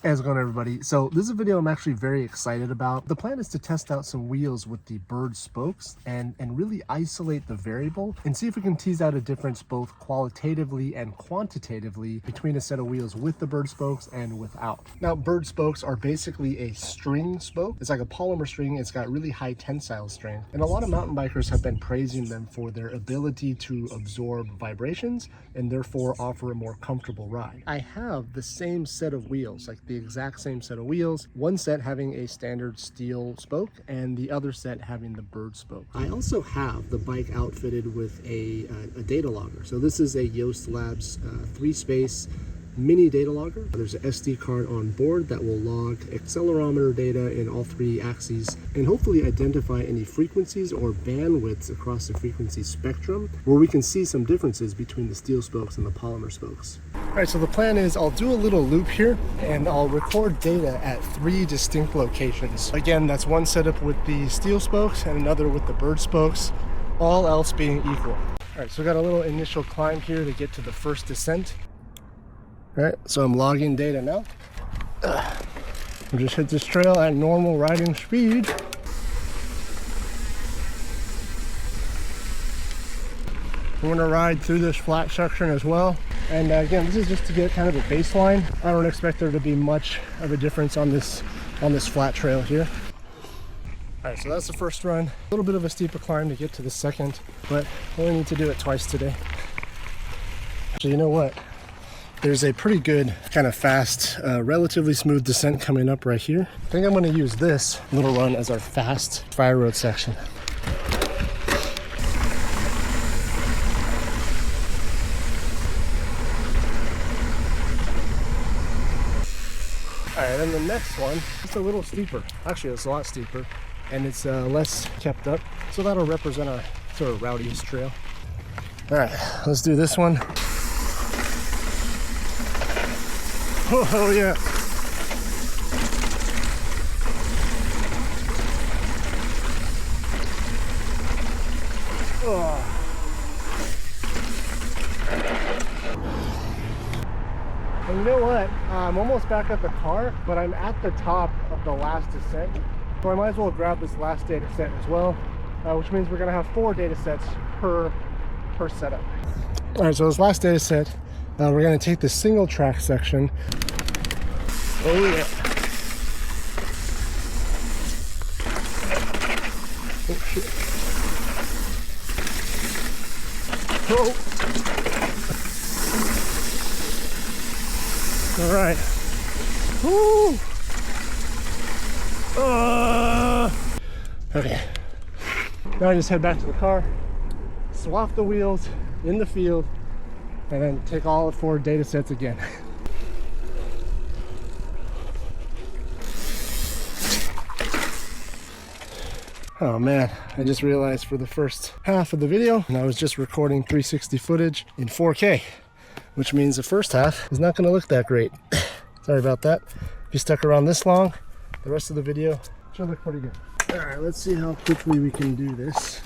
Hey, how's it going, everybody? So this is a video I'm actually very excited about. The plan is to test out some wheels with the BERD spokes and really isolate the variable and see if we can tease out a difference both qualitatively and quantitatively between a set of wheels with the BERD spokes and without. Now, BERD spokes are basically a string spoke. It's like a polymer string. It's got really high tensile strength, and a lot of mountain bikers have been praising them for their ability to absorb vibrations and therefore offer a more comfortable ride. I have the same set of wheels, like the exact same set of wheels, one set having a standard steel spoke and the other set having the BERD spoke. I also have the bike outfitted with a data logger. So this is a Yoast Labs 3-space mini data logger. There's an SD card on board that will log accelerometer data in all three axes and hopefully identify any frequencies or bandwidths across the frequency spectrum where we can see some differences between the steel spokes and the polymer spokes. All right, so the plan is I'll do a little loop here and I'll record data at 3 distinct locations. Again, that's one setup with the steel spokes and another with the BERD spokes, all else being equal. All right, so we got a little initial climb here to get to the first descent. All right, so I'm logging data now. We'll just hit this trail at normal riding speed. We're gonna ride through this flat section as well. And again, this is just to get kind of a baseline. I don't expect there to be much of a difference on this flat trail here. All right, so that's the first run. A little bit of a steeper climb to get to the second, but we only need to do it twice today. So you know what? There's a pretty good kind of fast, relatively smooth descent coming up right here. I think I'm gonna use this little run as our fast fire road section. All right, then the next one, it's a little steeper. Actually, it's a lot steeper, and it's less kept up. So that'll represent our sort of rowdiest trail. All right, let's do this one. Oh yeah. Oh. And you know what? I'm almost back at the car, but I'm at the top of the last descent. So I might as well grab this last data set as well, which means we're gonna have 4 data sets per setup. All right, so this last data set, we're going to take the single track section. Oh yeah. Oh shit. Oh. All right. Woo. Okay. Now I just head back to the car, swap the wheels in the field, and then take all 4 data sets again. Oh man, I just realized for the first half of the video, and I was just recording 360 footage in 4K, which means the first half is not gonna look that great. Sorry about that. If you stuck around this long, the rest of the video should look pretty good. All right, let's see how quickly we can do this.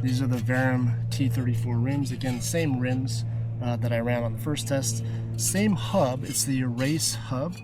These are the Verum T34 rims. Again, same rims that I ran on the first test. Same hub, it's the Erase hub,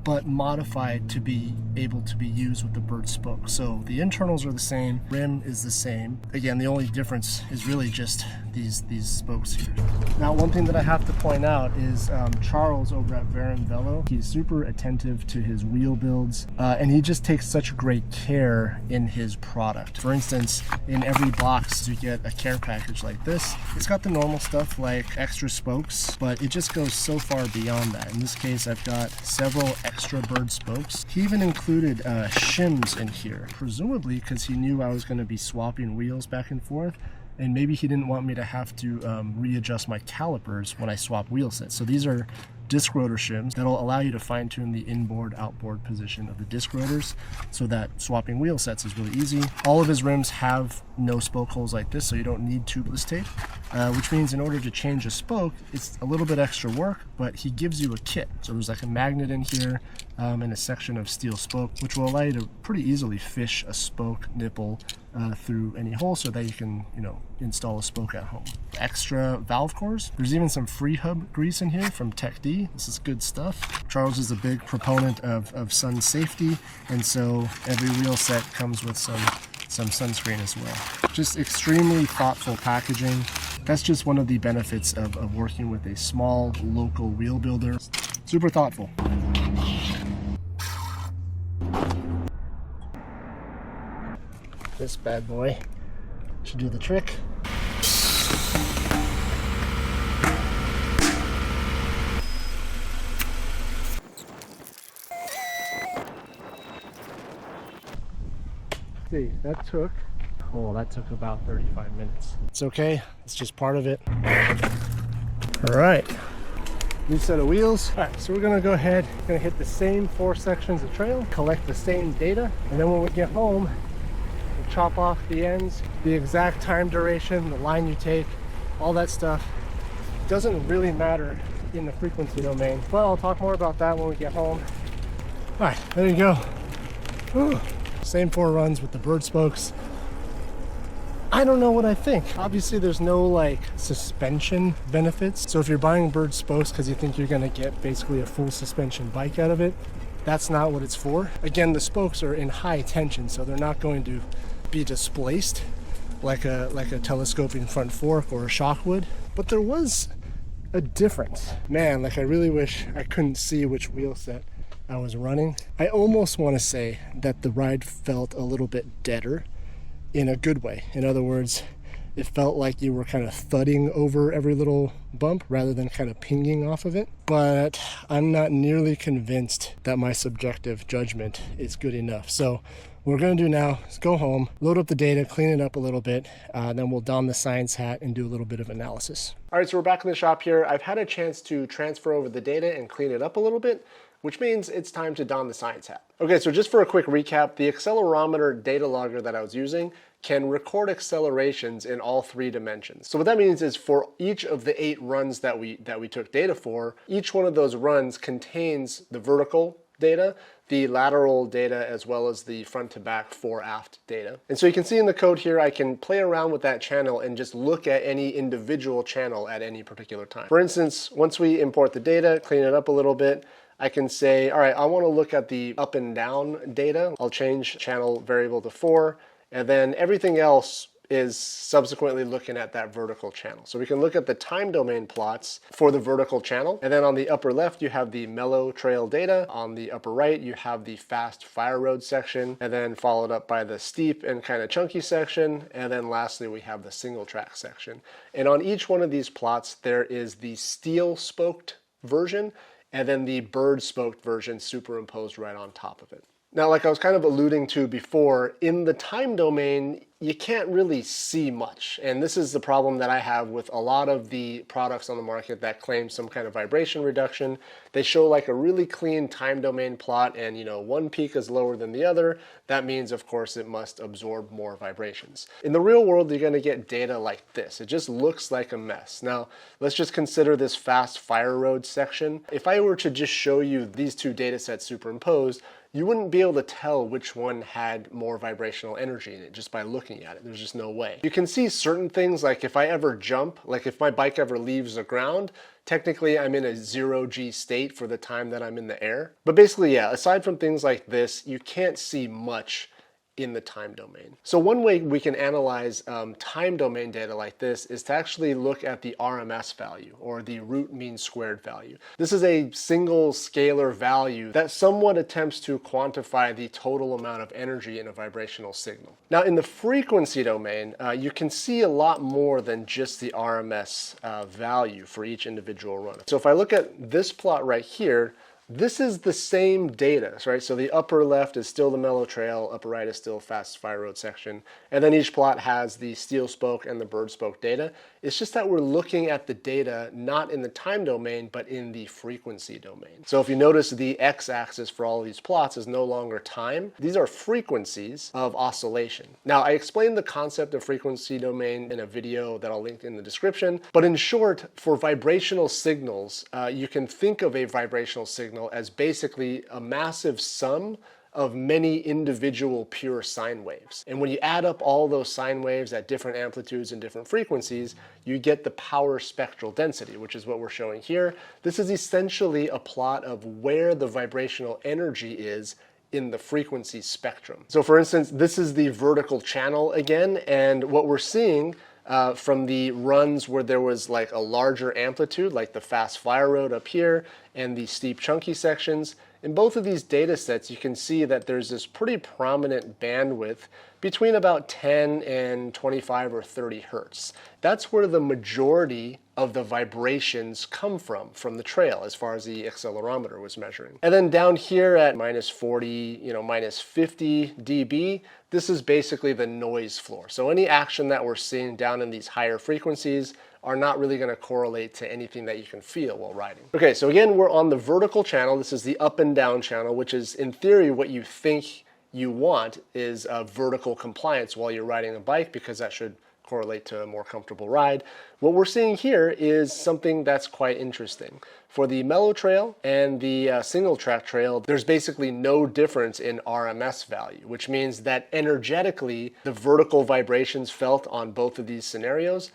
but modified to be able to be used with the BERD spoke. So the internals are the same, rim is the same. Again, the only difference is really just these spokes here. Now, one thing that I have to point out is Charles over at Verum Velo. He's super attentive to his wheel builds, and he just takes such great care in his product. For instance, in every box you get a care package like this. It's got the normal stuff like extra spokes, but it just goes so far beyond that. In this case, I've got several extra BERD spokes. He even included shims in here, presumably because he knew I was going to be swapping wheels back and forth, and maybe he didn't want me to have to readjust my calipers when I swap wheel sets. So these are disc rotor shims that'll allow you to fine-tune the inboard outboard position of the disc rotors so that swapping wheel sets is really easy. All of his rims have no spoke holes like this, so you don't need tubeless tape. which means in order to change a spoke, it's a little bit extra work, but he gives you a kit. So there's like a magnet in here and a section of steel spoke, which will allow you to pretty easily fish a spoke nipple through any hole so that you can, install a spoke at home. Extra valve cores. There's even some free hub grease in here from Tech D. This is good stuff. Charles is a big proponent of sun safety, and so every wheel set comes with some sunscreen as well. Just extremely thoughtful packaging. That's just one of the benefits of working with a small local wheel builder. Super thoughtful. This bad boy should do the trick. See, that took about 35 minutes. It's okay, it's just part of it. All right, new set of wheels. All right, so we're gonna go ahead, hit the same 4 sections of trail, collect the same data, and then when we get home, we'll chop off the ends, the exact time duration, the line you take, all that stuff. Doesn't really matter in the frequency domain, but I'll talk more about that when we get home. All right, there you go. Whew. Same 4 runs with the BERD spokes. I don't know what I think. Obviously there's no suspension benefits. So if you're buying BERD spokes because you think you're gonna get basically a full suspension bike out of it, that's not what it's for. Again, the spokes are in high tension, so they're not going to be displaced like a telescoping front fork or a shock would. But there was a difference. Man, I really wish I couldn't see which wheel set I was running. I almost want to say that the ride felt a little bit deader in a good way. In other words, it felt like you were kind of thudding over every little bump rather than kind of pinging off of it. But I'm not nearly convinced that my subjective judgment is good enough. So what we're going to do now is go home, load up the data, clean it up a little bit, then we'll don the science hat and do a little bit of analysis. All right, so we're back in the shop here. I've had a chance to transfer over the data and clean it up a little bit, which means it's time to don the science hat. Okay, so just for a quick recap, the accelerometer data logger that I was using can record accelerations in all 3 dimensions. So what that means is for each of the 8 runs that we took data for, each one of those runs contains the vertical data, the lateral data, as well as the front to back fore aft data. And so you can see in the code here, I can play around with that channel and just look at any individual channel at any particular time. For instance, once we import the data, clean it up a little bit, I can say, all right, I want to look at the up and down data. I'll change channel variable to 4, and then everything else is subsequently looking at that vertical channel. So we can look at the time domain plots for the vertical channel. And then on the upper left, you have the mellow trail data. On the upper right, you have the fast fire road section, and then followed up by the steep and kind of chunky section. And then lastly, we have the single track section. And on each one of these plots, there is the steel spoked version and then the BERD spoked version superimposed right on top of it. Now, like I was kind of alluding to before, in the time domain, you can't really see much. And this is the problem that I have with a lot of the products on the market that claim some kind of vibration reduction. They show like a really clean time domain plot and, one peak is lower than the other. That means, of course, it must absorb more vibrations. In the real world, you're going to get data like this. It just looks like a mess. Now, let's just consider this fast fire road section. If I were to just show you these 2 data sets superimposed, you wouldn't be able to tell which one had more vibrational energy in it just by looking at it. There's just no way. You can see certain things, like if I ever jump, like if my bike ever leaves the ground, technically I'm in a 0G state for the time that I'm in the air. But basically, yeah, aside from things like this, you can't see much in the time domain. So one way we can analyze time domain data like this is to actually look at the RMS value, or the root mean squared value. This is a single scalar value that somewhat attempts to quantify the total amount of energy in a vibrational signal. Now in the frequency domain, you can see a lot more than just the RMS value for each individual run. So if I look at this plot right here, This is the same data, right? So the upper left is still the mellow trail, upper right is still fast fire road section, and then each plot has the steel spoke and the bird spoke data. It's just that we're looking at the data not in the time domain, but in the frequency domain. So if you notice, the x-axis for all of these plots is no longer time. These are frequencies of oscillation. Now, I explained the concept of frequency domain in a video that I'll link in the description, but in short, for vibrational signals, you can think of a vibrational signal as basically a massive sum of many individual pure sine waves. And when you add up all those sine waves at different amplitudes and different frequencies, you get the power spectral density, which is what we're showing here. This is essentially a plot of where the vibrational energy is in the frequency spectrum. So for instance, this is the vertical channel again, and what we're seeing from the runs where there was like a larger amplitude, like the fast fire road up here and the steep chunky sections, in both of these data sets you can see that there's this pretty prominent bandwidth between about 10 and 25 or 30 hertz. That's where the majority of the vibrations come from the trail, as far as the accelerometer was measuring. And then down here at minus 40, minus 50 dB, this is basically the noise floor. So any action that we're seeing down in these higher frequencies are not really going to correlate to anything that you can feel while riding. Okay, so again, we're on the vertical channel. This is the up and down channel, which is in theory what you think you want is a vertical compliance while you're riding a bike, because that should correlate to a more comfortable ride. What we're seeing here is something that's quite interesting. For the mellow trail and the single track trail, there's basically no difference in RMS value, which means that energetically, the vertical vibrations felt on both of these scenarios,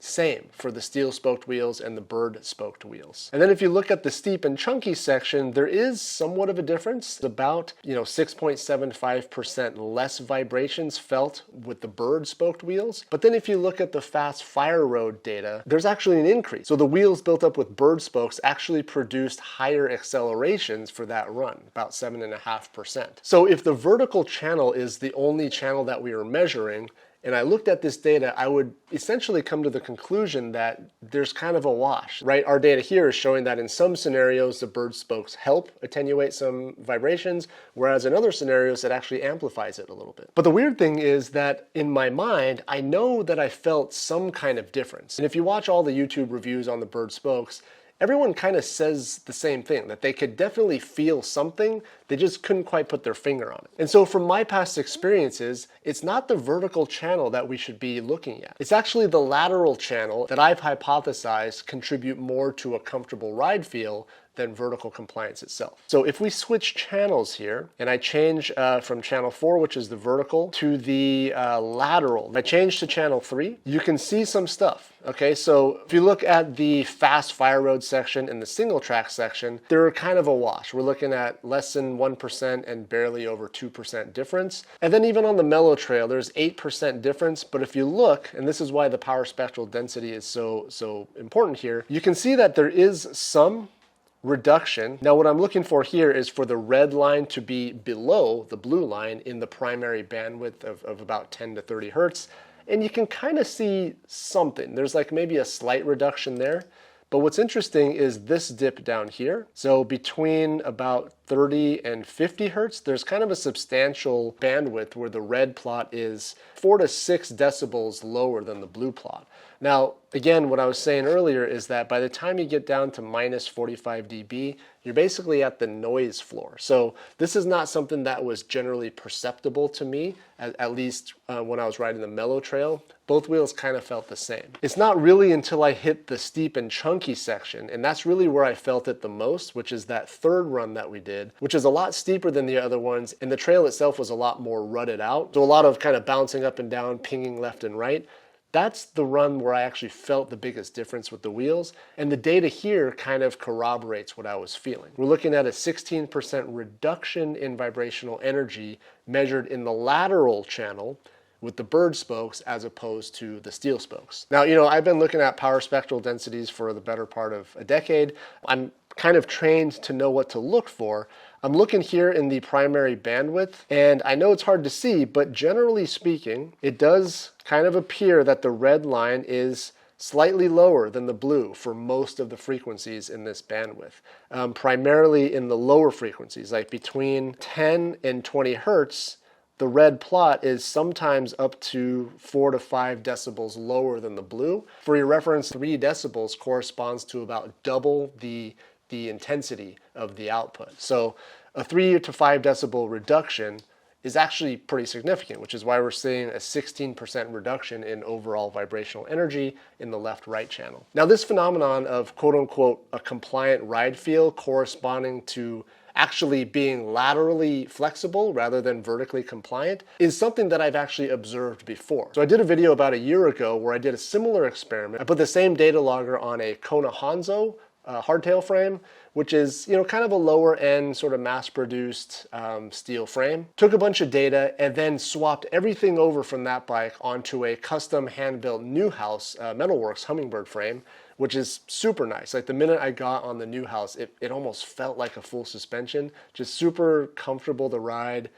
same for the steel spoked wheels and the bird spoked wheels. And then if you look at the steep and chunky section, there is somewhat of a difference. About 6.75% less vibrations felt with the bird spoked wheels. But then if you look at the fast fire road data, there's actually an increase. So the wheels built up with bird spokes actually produced higher accelerations for that run, about 7.5%. So if the vertical channel is the only channel that we are measuring, and I looked at this data, I would essentially come to the conclusion that there's kind of a wash, right? Our data here is showing that in some scenarios, the bird spokes help attenuate some vibrations, whereas in other scenarios, it actually amplifies it a little bit. But the weird thing is that in my mind, I know that I felt some kind of difference. And if you watch all the YouTube reviews on the bird spokes, everyone kind of says the same thing, that they could definitely feel something, they just couldn't quite put their finger on it. And so from my past experiences, it's not the vertical channel that we should be looking at. It's actually the lateral channel that I've hypothesized contribute more to a comfortable ride feel than vertical compliance itself. So if we switch channels here, and I change from channel 4, which is the vertical, to the lateral, I change to channel 3, you can see some stuff. Okay, so if you look at the fast fire road section and the single track section, they're kind of a wash. We're looking at less than 1% and barely over 2% difference. And then even on the mellow trail, there's 8% difference. But if you look, and this is why the power spectral density is so important here, you can see that there is some reduction. Now what I'm looking for here is for the red line to be below the blue line in the primary bandwidth of about 10 to 30 hertz. And you can kind of see something. There's like maybe a slight reduction there. But what's interesting is this dip down here. So between about 30 and 50 hertz, there's kind of a substantial bandwidth where the red plot is 4 to 6 decibels lower than the blue plot. Now, again, what I was saying earlier is that by the time you get down to minus 45 dB, you're basically at the noise floor. So this is not something that was generally perceptible to me, at least when I was riding the mellow trail. Both wheels kind of felt the same. It's not really until I hit the steep and chunky section, and that's really where I felt it the most, which is that third run that we did, which is a lot steeper than the other ones, and the trail itself was a lot more rutted out. So a lot of kind of bouncing up and down, pinging left and right. That's the run where I actually felt the biggest difference with the wheels, and the data here kind of corroborates what I was feeling. We're looking at a 16% reduction in vibrational energy measured in the lateral channel with the bird spokes as opposed to the steel spokes. Now, I've been looking at power spectral densities for the better part of a decade. I'm kind of trained to know what to look for. I'm looking here in the primary bandwidth, and I know it's hard to see, but generally speaking, it does kind of appear that the red line is slightly lower than the blue for most of the frequencies in this bandwidth, primarily in the lower frequencies, like between 10 and 20 hertz. The red plot is sometimes up to 4 to 5 decibels lower than the blue. For your reference, 3 decibels corresponds to about double the intensity of the output. So a 3 to 5 decibel reduction is actually pretty significant, which is why we're seeing a 16% reduction in overall vibrational energy in the left-right channel. Now, this phenomenon of quote-unquote a compliant ride feel corresponding to actually being laterally flexible rather than vertically compliant is something that I've actually observed before. So I did a video about a year ago where I did a similar experiment. I put the same data logger on a Kona Hanzo hardtail frame, which is, kind of a lower end sort of mass-produced steel frame. Took a bunch of data and then swapped everything over from that bike onto a custom hand-built Newhouse Metalworks Hummingbird frame, which is super nice. Like the minute I got on the Newhouse, it almost felt like a full suspension, just super comfortable to ride,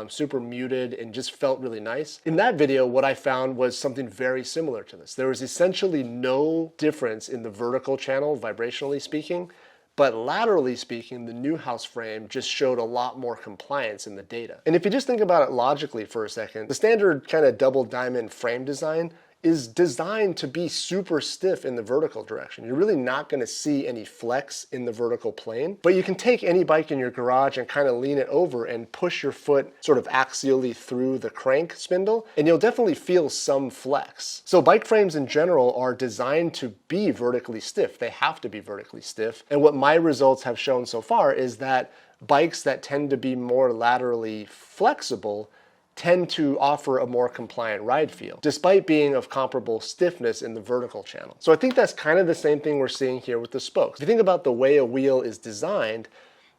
super muted, and just felt really nice. In that video, what I found was something very similar to this. There was essentially no difference in the vertical channel, vibrationally speaking, but laterally speaking, the Newhouse frame just showed a lot more compliance in the data. And if you just think about it logically for a second, the standard kind of double diamond frame design is designed to be super stiff in the vertical direction. You're really not going to see any flex in the vertical plane, but you can take any bike in your garage and kind of lean it over and push your foot sort of axially through the crank spindle, and you'll definitely feel some flex. So bike frames in general are designed to be vertically stiff. They have to be vertically stiff. And what my results have shown so far is that bikes that tend to be more laterally flexible tend to offer a more compliant ride feel, despite being of comparable stiffness in the vertical channel. So I think that's kind of the same thing we're seeing here with the spokes. If you think about the way a wheel is designed,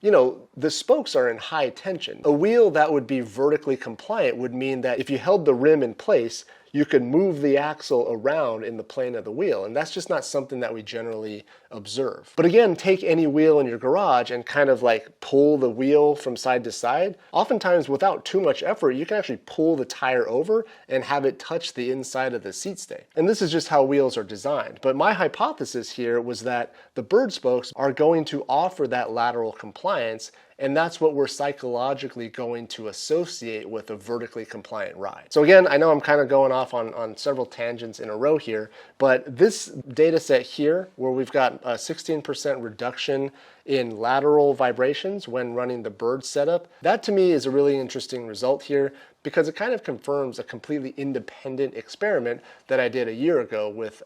the spokes are in high tension. A wheel that would be vertically compliant would mean that if you held the rim in place, you could move the axle around in the plane of the wheel, and that's just not something that we generally observe. But again, take any wheel in your garage and kind of like pull the wheel from side to side. Oftentimes, without too much effort, you can actually pull the tire over and have it touch the inside of the seat stay. And this is just how wheels are designed. But my hypothesis here was that the BERD spokes are going to offer that lateral compliance, and that's what we're psychologically going to associate with a vertically compliant ride. So again, I know I'm kind of going off on several tangents in a row here, but this data set here, where we've got a 16% reduction in lateral vibrations when running the BERD setup, that to me is a really interesting result here because it kind of confirms a completely independent experiment that I did a year ago with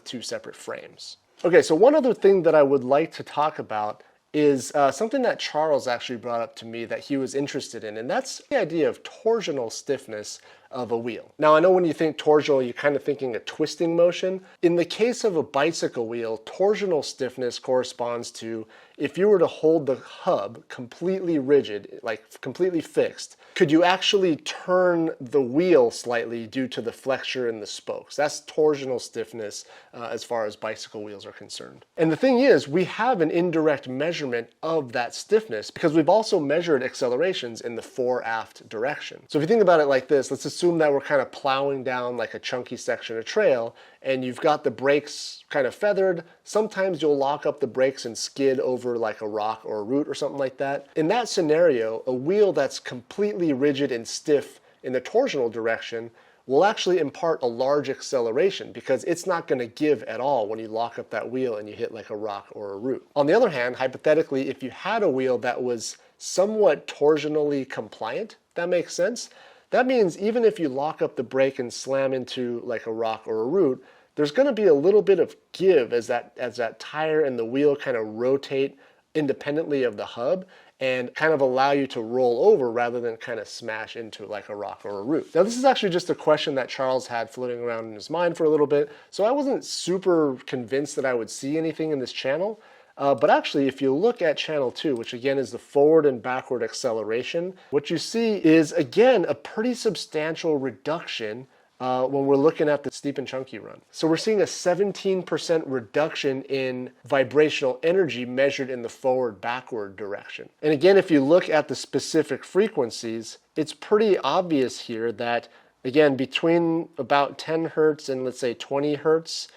2 separate frames. Okay, so one other thing that I would like to talk about is something that Charles actually brought up to me that he was interested in, and that's the idea of torsional stiffness of a wheel. Now, I know when you think torsional, you're kind of thinking a twisting motion. In the case of a bicycle wheel, torsional stiffness corresponds to if you were to hold the hub completely rigid, like completely fixed, could you actually turn the wheel slightly due to the flexure in the spokes? That's torsional stiffness as far as bicycle wheels are concerned. And the thing is, we have an indirect measurement of that stiffness because we've also measured accelerations in the fore-aft direction. So if you think about it like this, let's assume that we're kind of plowing down like a chunky section of trail and you've got the brakes kind of feathered. Sometimes you'll lock up the brakes and skid over like a rock or a root or something like that. In that scenario, a wheel that's completely rigid and stiff in the torsional direction will actually impart a large acceleration because it's not going to give at all when you lock up that wheel and you hit like a rock or a root. On the other hand, hypothetically, if you had a wheel that was somewhat torsionally compliant, if that makes sense, that means even if you lock up the brake and slam into like a rock or a root, there's going to be a little bit of give as that tire and the wheel kind of rotate independently of the hub and kind of allow you to roll over rather than kind of smash into like a rock or a root. Now, this is actually just a question that Charles had floating around in his mind for a little bit, so I wasn't super convinced that I would see anything in this channel. But actually, if you look at channel 2, which again is the forward and backward acceleration, what you see is, again, a pretty substantial reduction when we're looking at the steep and chunky run. So we're seeing a 17% reduction in vibrational energy measured in the forward-backward direction. And again, if you look at the specific frequencies, it's pretty obvious here that, again, between about 10 hertz and let's say 20 hertz,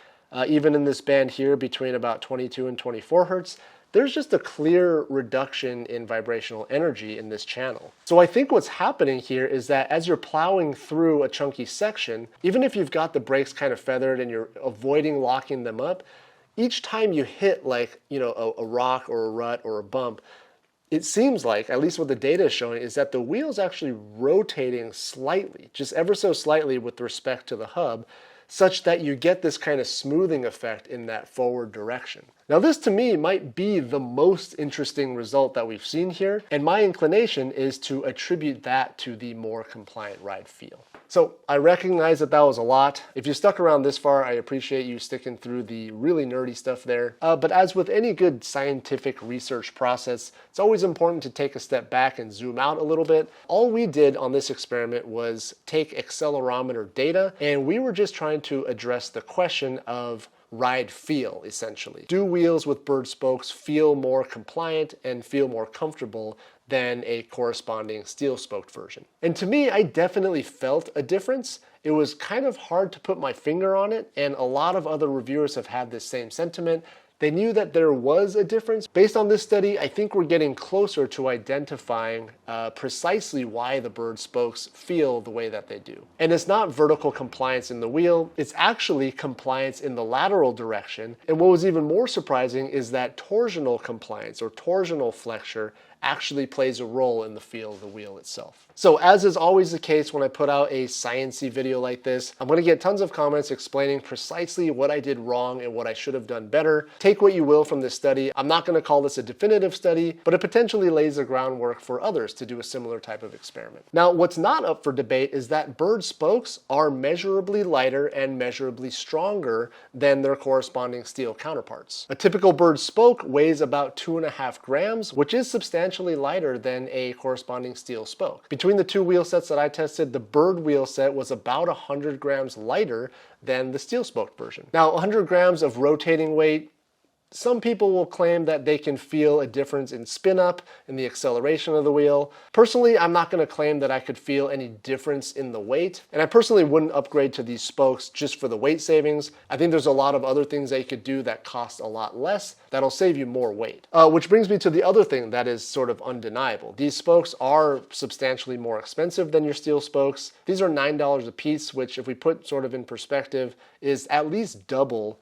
even in this band here between about 22 and 24 hertz, there's just a clear reduction in vibrational energy in this channel. So I think what's happening here is that as you're plowing through a chunky section, even if you've got the brakes kind of feathered and you're avoiding locking them up, each time you hit like, a rock or a rut or a bump, it seems like, at least what the data is showing, is that the wheel's actually rotating slightly, just ever so slightly with respect to the hub, such that you get this kind of smoothing effect in that forward direction. Now this to me might be the most interesting result that we've seen here, and my inclination is to attribute that to the more compliant ride feel. So I recognize that was a lot. If you stuck around this far, I appreciate you sticking through the really nerdy stuff there. But as with any good scientific research process, it's always important to take a step back and zoom out a little bit. All we did on this experiment was take accelerometer data, and we were just trying to address the question of ride feel, essentially. Do wheels with BERD spokes feel more compliant and feel more comfortable than a corresponding steel-spoked version? And to me, I definitely felt a difference. It was kind of hard to put my finger on it, and a lot of other reviewers have had this same sentiment. They knew that there was a difference. Based on this study, I think we're getting closer to identifying precisely why the BERD spokes feel the way that they do. And it's not vertical compliance in the wheel, it's actually compliance in the lateral direction. And what was even more surprising is that torsional compliance or torsional flexure actually plays a role in the feel of the wheel itself. So as is always the case when I put out a science-y video like this, I'm going to get tons of comments explaining precisely what I did wrong and what I should have done better. Take what you will from this study. I'm not going to call this a definitive study, but it potentially lays the groundwork for others to do a similar type of experiment. Now, what's not up for debate is that BERD spokes are measurably lighter and measurably stronger than their corresponding steel counterparts. A typical BERD spoke weighs about 2.5 grams, which is substantially lighter than a corresponding steel spoke. Between the two wheel sets that I tested, the BERD wheel set was about 100 grams lighter than the steel spoked version. Now, 100 grams of rotating weight, some people will claim that they can feel a difference in spin up, in the acceleration of the wheel. Personally, I'm not going to claim that I could feel any difference in the weight, and I personally wouldn't upgrade to these spokes just for the weight savings. I think there's a lot of other things that you could do that cost a lot less that'll save you more weight. Which brings me to the other thing that is sort of undeniable. These spokes are substantially more expensive than your steel spokes. These are $9 a piece, which if we put sort of in perspective is at least double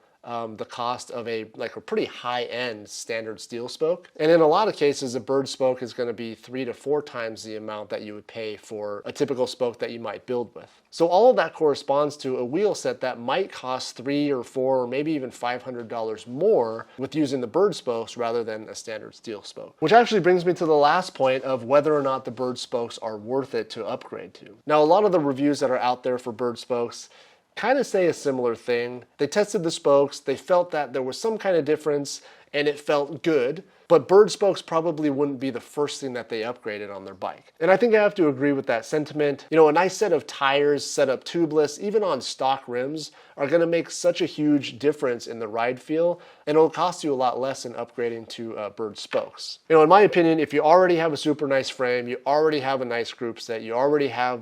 the cost of a pretty high-end standard steel spoke. And in a lot of cases, a BERD spoke is going to be 3 to 4 times the amount that you would pay for a typical spoke that you might build with. So all of that corresponds to a wheel set that might cost $3 or $4 or maybe even $500 more with using the BERD spokes rather than a standard steel spoke. Which actually brings me to the last point of whether or not the BERD spokes are worth it to upgrade to. Now, a lot of the reviews that are out there for BERD spokes kind of say a similar thing. They tested the spokes, they felt that there was some kind of difference and it felt good, but BERD spokes probably wouldn't be the first thing that they upgraded on their bike. And I think I have to agree with that sentiment. A nice set of tires set up tubeless, even on stock rims, are going to make such a huge difference in the ride feel, and it'll cost you a lot less than upgrading to BERD spokes. In my opinion, if you already have a super nice frame, you already have a nice group set, you already have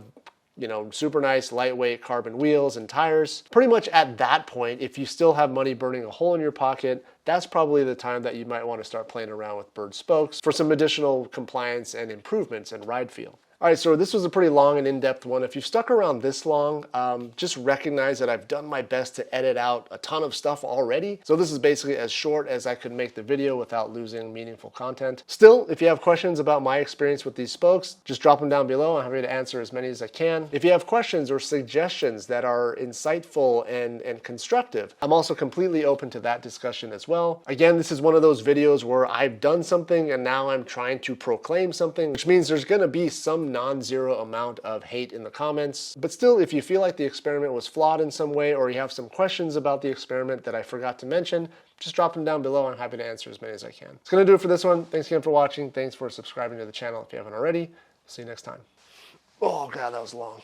super nice lightweight carbon wheels and tires. Pretty much at that point, if you still have money burning a hole in your pocket, that's probably the time that you might want to start playing around with BERD spokes for some additional compliance and improvements in ride feel. All right, so this was a pretty long and in-depth one. If you've stuck around this long, just recognize that I've done my best to edit out a ton of stuff already. So this is basically as short as I could make the video without losing meaningful content. Still, if you have questions about my experience with these spokes, just drop them down below. I'm happy to answer as many as I can. If you have questions or suggestions that are insightful and constructive, I'm also completely open to that discussion as well. Again, this is one of those videos where I've done something and now I'm trying to proclaim something, which means there's gonna be some non-zero amount of hate in the comments. But still, if you feel like the experiment was flawed in some way or you have some questions about the experiment that I forgot to mention, just drop them down below. I'm happy to answer as many as I can. It's gonna do it for this one. Thanks again for watching. Thanks for subscribing to the channel if you haven't already. See you next time. Oh God, that was long.